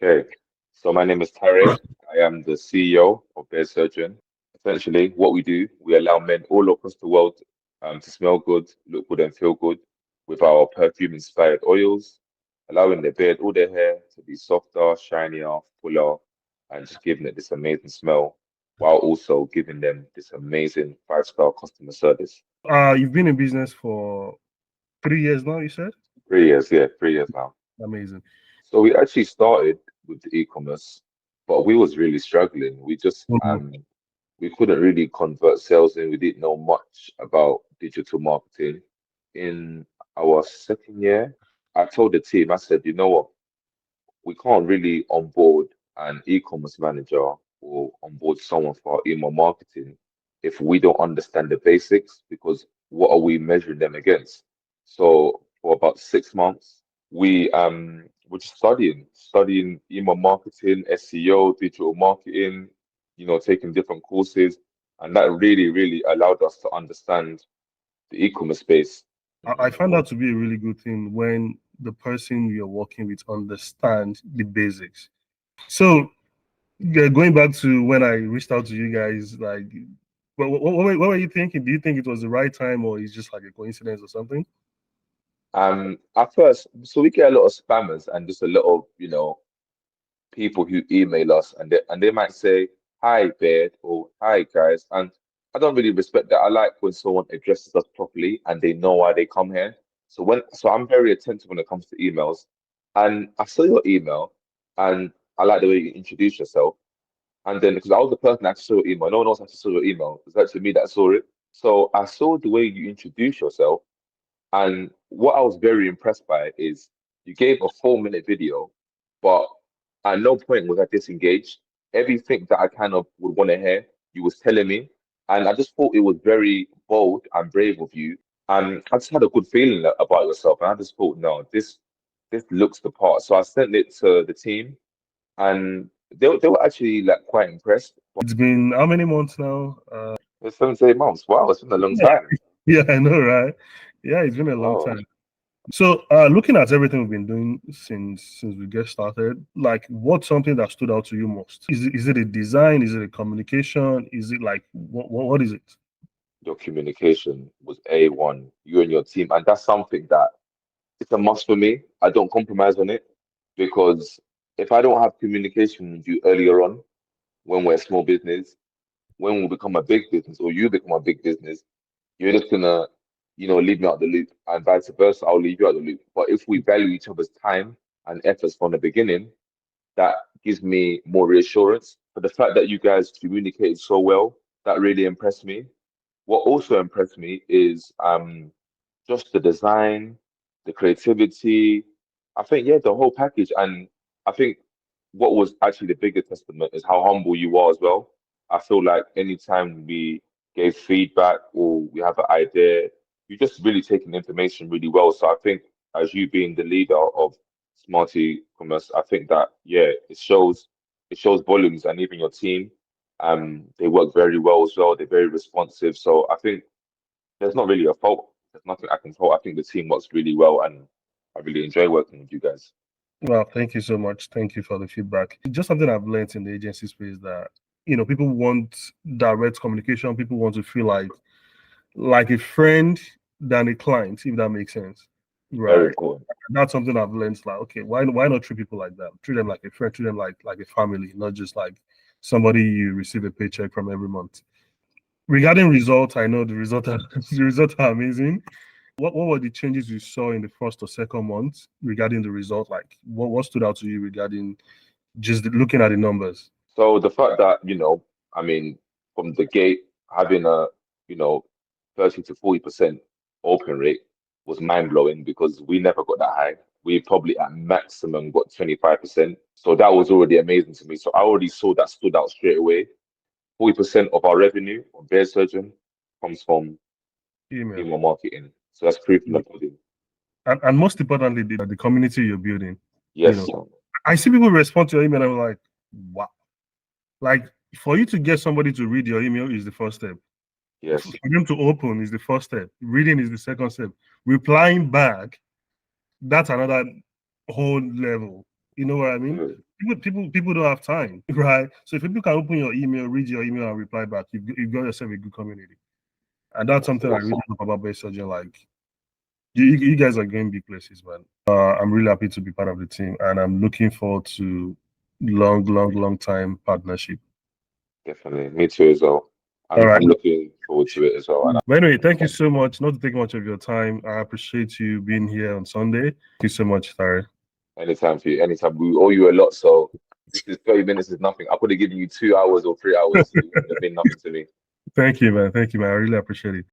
Okay, so my name is Tarek. I am the CEO of Bear Surgeon. Essentially, what we do, we allow men all across the world to smell good, look good, and feel good with our perfume-inspired oils, allowing their beard, all their hair to be softer, shinier, fuller, and just giving it this amazing smell, while also giving them this amazing five-star customer service. You've been in business for 3 years now, you said? 3 years, yeah, 3 years now. Amazing. So we actually started with the e-commerce, but we was really struggling. Mhm. We couldn't really convert sales in. We didn't know much about digital marketing. In our second year, I told the team, I said, you know what, we can't really onboard an e-commerce manager or onboard someone for our email marketing if we don't understand the basics, because what are we measuring them against? So for about 6 months, we were just studying email marketing, SEO, digital marketing, taking different courses, and that really, really allowed us to understand the e-commerce space. I find that to be a really good thing when the person you're working with understands the basics. So, yeah, going back to when I reached out to you guys, like, what were you thinking? Do you think it was the right time, or it's just like a coincidence or something? At first, so we get a lot of spammers and just a lot of, people who email us, and they might say, "Hi, Beard," or "Hi, guys," and I don't really respect that. I like when someone addresses us properly and they know why they come here. So I'm very attentive when it comes to emails, and I saw your email, and I like the way you introduce yourself. And then because I was the person that saw your email, no one else actually saw your email. It's actually me that saw it. So I saw the way you introduce yourself, and what I was very impressed by is you gave a 4 minute video, but at no point was I disengaged. Everything that I kind of would want to hear, you was telling me. And I just thought it was very bold and brave of you. And I just had a good feeling about yourself. And I just thought, no, this looks the part. So I sent it to the team, and they were actually like quite impressed. It's been how many months now? It's 7 to 8 months. Wow, it's been a long time. Yeah, I know, right? Yeah, it's been a long Wow. time. So, looking at everything we've been doing since we get started, like, what's something that stood out to you most? Is it a design? Is it a communication? Is it like what is it? Your communication was A1, you and your team. And that's something that it's a must for me. I don't compromise on it, because if I don't have communication with you earlier on, when we're a small business, when we become a big business or you become a big business, you're just gonna, leave me out the loop, and vice versa, I'll leave you out the loop. But if we value each other's time and efforts from the beginning, that gives me more reassurance. But the fact that you guys communicated so well, that really impressed me. What also impressed me is just the design, the creativity. I think, yeah, the whole package. And I think what was actually the bigger testament is how humble you are as well. I feel like anytime we gave feedback or we have an idea, you just really taking information really well. So I think as you being the leader of Smarty Commerce, I think that, yeah, it shows volumes. And even your team, they work very well as well. They're very responsive. So I think there's not really a fault. There's nothing I can fault. I think the team works really well, and I really enjoy working with you guys. Well, thank you so much. Thank you for the feedback. Just something I've learned in the agency space that people want direct communication. People want to feel like a friend than a client, if that makes sense. Very Right. important. That's something I've learned. Like, okay, why not treat people like that? Treat them like a friend, treat them like a family, not just like somebody you receive a paycheck from every month. Regarding results, I know the results are the results are amazing. What were the changes you saw in the first or second month regarding the result? Like, what stood out to you regarding just looking at the numbers? So the fact that, I mean, from the gate, having a, you know, 30 to 40% open rate was mind blowing, because we never got that high. We probably at maximum got 25%. So that was already amazing to me. So I already saw that stood out straight away. 40% of our revenue on Bear Surgeon comes from Email. email marketing. So that's proof in the pudding. And most importantly, the community you're building. You Yes, know, I see people respond to your email and I'm like, wow. Like, for you to get somebody to read your email is the first step. For yes. them to open is the first step. Reading is the second step. Replying back, that's another whole level. You know what I mean? People don't have time, right? So if people can open your email, read your email, and reply back, you've got yourself a good community. And that's something I really love about Best Surgeon. Like, you guys are going big places, man. I'm really happy to be part of the team, and I'm looking forward to long time partnership. Definitely, me too as well. All right. I'm looking forward to it as well. But anyway, thank you so much. Not to take much of your time. I appreciate you being here on Sunday. Thank you so much, Tare. Anytime for you. Anytime. We owe you a lot, so this is 30 minutes is nothing. I could have given you 2 hours or 3 hours. It would have been nothing to me. Thank you, man. Thank you, man. I really appreciate it.